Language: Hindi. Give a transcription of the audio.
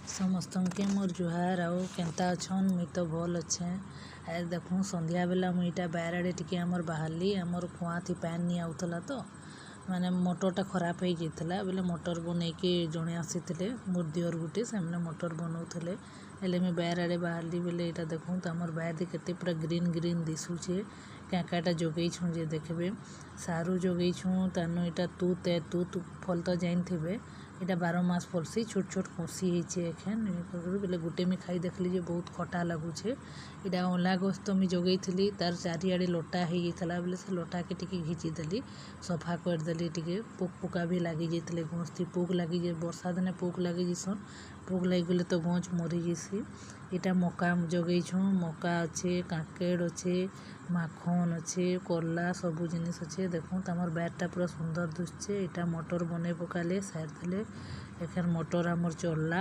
समस्तके मोर जुहार आउ केन्ता अछन मुई तो भल अच्छे। आए देखूँ संध्या बेला मुई इटा बाहर आड़े टिके आमर बाहरली आमर कुआँ थी पैन नहीं आउथला तो माने मोटरटा खराब हो जाता बोले मोटर बनईकि जड़े आसी मोर दियर गुटे से मोटर बनाऊले हेले मैं बाहर आड़े बाहरली बोले यहाँ देखूँ तो आमर बाहर के पूरा ग्रीन ग्रीन दिशुचे क्या जोगई छूँ जे देखबे सारू जोगई छूँ तानु इटा तूत फल तो जान थे इटा 12 मास फलसी छोट छोट कोसी एखेन बोले गुटे में खाई देखली जे बहुत खटा लगुचे इटा अला गछ तो मुझे जोगई थी तार चारिआडे लटा हो जाता बोले से लटा के टिके घिचीदेली सफा करदेली टिके पोक पोका भी लगी जाते गछ थी पोक लगी जाए वर्षा दिने पोक लगी जैसन पोक लगिगले तो गछ मरी जैसी इटा मका जोगई छूँ मका अच्छे काकेड़ अच्छे माखन अच्छे करला सबू जिनिस अच्छे देखूँ तमर बैरटा पूरा सुंदर दुसचे इटा मटर बने पकाले सार देले एखन मटर आमर चलला।